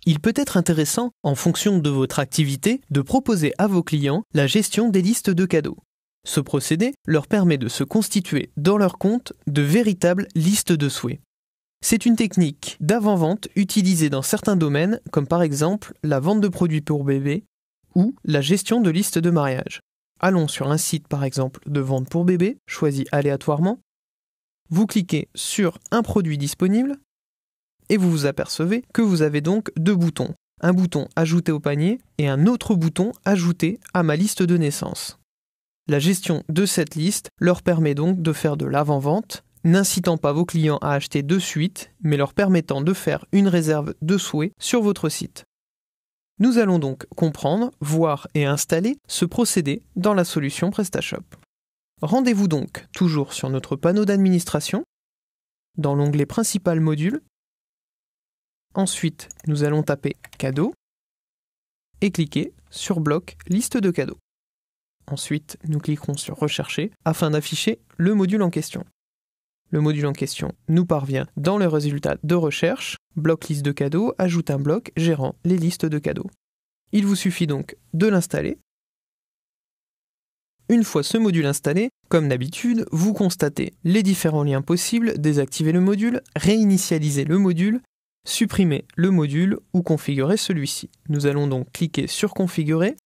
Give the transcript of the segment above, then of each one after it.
Il peut être intéressant, en fonction de votre activité, de proposer à vos clients la gestion des listes de cadeaux. Ce procédé leur permet de se constituer dans leur compte de véritables listes de souhaits. C'est une technique d'avant-vente utilisée dans certains domaines, comme par exemple la vente de produits pour bébés ou la gestion de listes de mariage. Allons sur un site par exemple de vente pour bébés, choisi aléatoirement. Vous cliquez sur un produit disponible et vous vous apercevez que vous avez donc deux boutons. Un bouton ajouter au panier et un autre bouton ajouter à ma liste de naissance. La gestion de cette liste leur permet donc de faire de l'avant-vente, n'incitant pas vos clients à acheter de suite, mais leur permettant de faire une réserve de souhait sur votre site. Nous allons donc comprendre, voir et installer ce procédé dans la solution PrestaShop. Rendez-vous donc toujours sur notre panneau d'administration, dans l'onglet Principal module. Ensuite, nous allons taper Cadeaux et cliquer sur Bloc Liste de cadeaux. Ensuite, nous cliquerons sur Rechercher afin d'afficher le module en question. Le module en question nous parvient dans le résultat de recherche, bloc liste de cadeaux, ajoute un bloc gérant les listes de cadeaux. Il vous suffit donc de l'installer. Une fois ce module installé, comme d'habitude, vous constatez les différents liens possibles, désactiver le module, réinitialiser le module, supprimer le module ou configurer celui-ci. Nous allons donc cliquer sur Configurer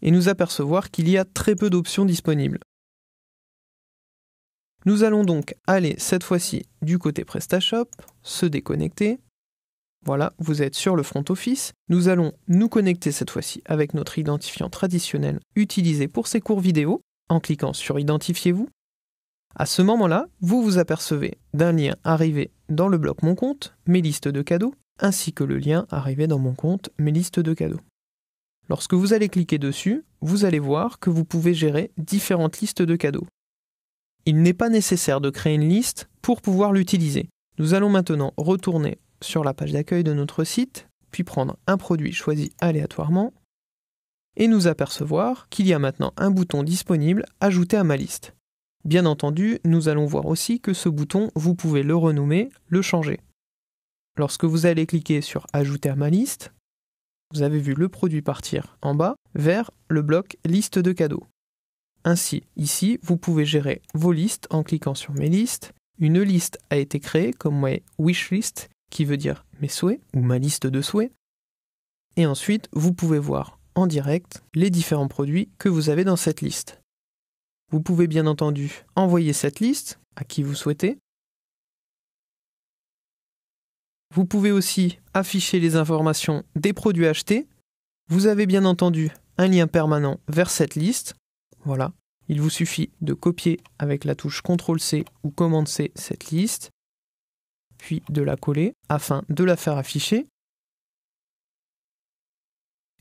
et nous apercevoir qu'il y a très peu d'options disponibles. Nous allons donc aller cette fois-ci du côté PrestaShop, se déconnecter. Voilà, vous êtes sur le front office. Nous allons nous connecter cette fois-ci avec notre identifiant traditionnel utilisé pour ces cours vidéo en cliquant sur Identifiez-vous. À ce moment-là, vous vous apercevez d'un lien arrivé dans le bloc Mon compte, Mes listes de cadeaux, ainsi que le lien arrivé dans Mon compte, Mes listes de cadeaux. Lorsque vous allez cliquer dessus, vous allez voir que vous pouvez gérer différentes listes de cadeaux. Il n'est pas nécessaire de créer une liste pour pouvoir l'utiliser. Nous allons maintenant retourner sur la page d'accueil de notre site, puis prendre un produit choisi aléatoirement, et nous apercevoir qu'il y a maintenant un bouton disponible « Ajouter à ma liste ». Bien entendu, nous allons voir aussi que ce bouton, vous pouvez le renommer, le changer. Lorsque vous allez cliquer sur « Ajouter à ma liste », vous avez vu le produit partir en bas vers le bloc « Liste de cadeaux ». Ainsi, ici, vous pouvez gérer vos listes en cliquant sur « Mes listes ». Une liste a été créée comme My Wishlist, qui veut dire « mes souhaits » ou « ma liste de souhaits ». Et ensuite, vous pouvez voir en direct les différents produits que vous avez dans cette liste. Vous pouvez bien entendu envoyer cette liste à qui vous souhaitez. Vous pouvez aussi afficher les informations des produits achetés. Vous avez bien entendu un lien permanent vers cette liste. Voilà, il vous suffit de copier avec la touche CTRL-C ou Commande-C cette liste, puis de la coller afin de la faire afficher.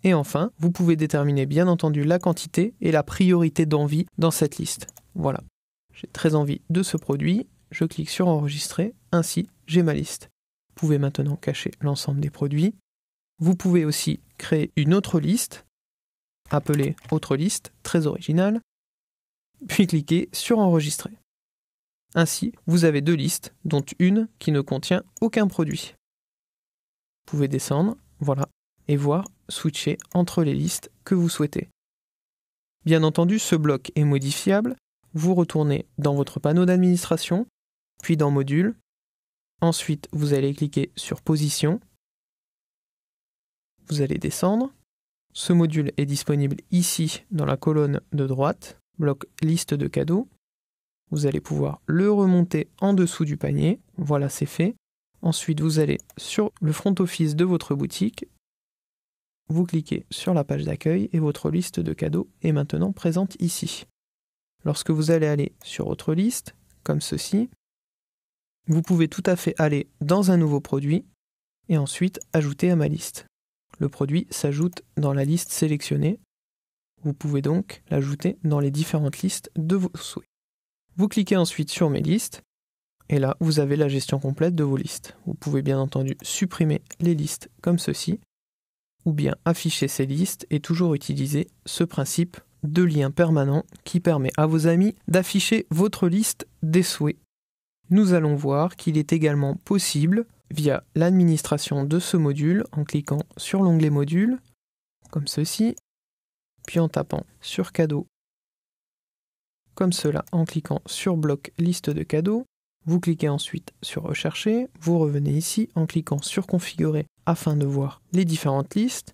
Et enfin, vous pouvez déterminer bien entendu la quantité et la priorité d'envie dans cette liste. Voilà, j'ai très envie de ce produit, je clique sur Enregistrer, ainsi j'ai ma liste. Vous pouvez maintenant cacher l'ensemble des produits. Vous pouvez aussi créer une autre liste, appelée Autre liste, très originale, puis cliquer sur Enregistrer. Ainsi, vous avez deux listes, dont une qui ne contient aucun produit. Vous pouvez descendre, voilà, et voir switcher entre les listes que vous souhaitez. Bien entendu, ce bloc est modifiable. Vous retournez dans votre panneau d'administration, puis dans Module. Ensuite, vous allez cliquer sur Position. Vous allez descendre. Ce module est disponible ici dans la colonne de droite, bloc Liste de cadeaux. Vous allez pouvoir le remonter en dessous du panier. Voilà, c'est fait. Ensuite, vous allez sur le front office de votre boutique. Vous cliquez sur la page d'accueil et votre liste de cadeaux est maintenant présente ici. Lorsque vous allez aller sur Autre liste, comme ceci, vous pouvez tout à fait aller dans un nouveau produit et ensuite ajouter à ma liste. Le produit s'ajoute dans la liste sélectionnée. Vous pouvez donc l'ajouter dans les différentes listes de vos souhaits. Vous cliquez ensuite sur Mes listes et là, vous avez la gestion complète de vos listes. Vous pouvez bien entendu supprimer les listes comme ceci, ou bien afficher ces listes et toujours utiliser ce principe de lien permanent qui permet à vos amis d'afficher votre liste des souhaits. Nous allons voir qu'il est également possible via l'administration de ce module en cliquant sur l'onglet module, comme ceci, puis en tapant sur cadeaux, comme cela en cliquant sur bloc liste de cadeaux. Vous cliquez ensuite sur rechercher, vous revenez ici en cliquant sur configurer afin de voir les différentes listes.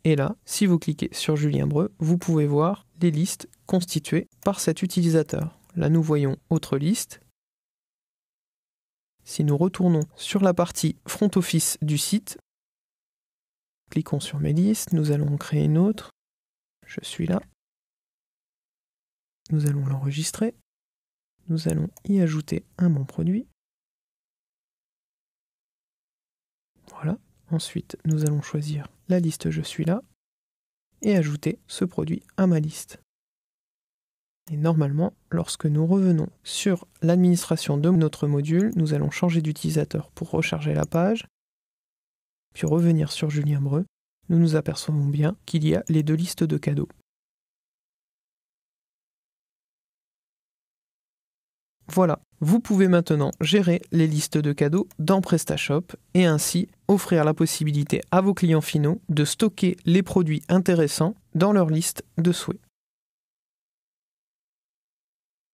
Et là, si vous cliquez sur Julien Breu, vous pouvez voir les listes constituées par cet utilisateur. Là, nous voyons autre liste. Si nous retournons sur la partie front office du site, cliquons sur mes listes, nous allons en créer une autre. Je suis là. Nous allons l'enregistrer. Nous allons y ajouter un bon produit. Voilà. Ensuite, nous allons choisir la liste Je suis là et ajouter ce produit à ma liste. Et normalement, lorsque nous revenons sur l'administration de notre module, nous allons changer d'utilisateur pour recharger la page, puis revenir sur Julien Breu. Nous nous apercevons bien qu'il y a les deux listes de cadeaux. Voilà, vous pouvez maintenant gérer les listes de cadeaux dans PrestaShop et ainsi offrir la possibilité à vos clients finaux de stocker les produits intéressants dans leur liste de souhaits.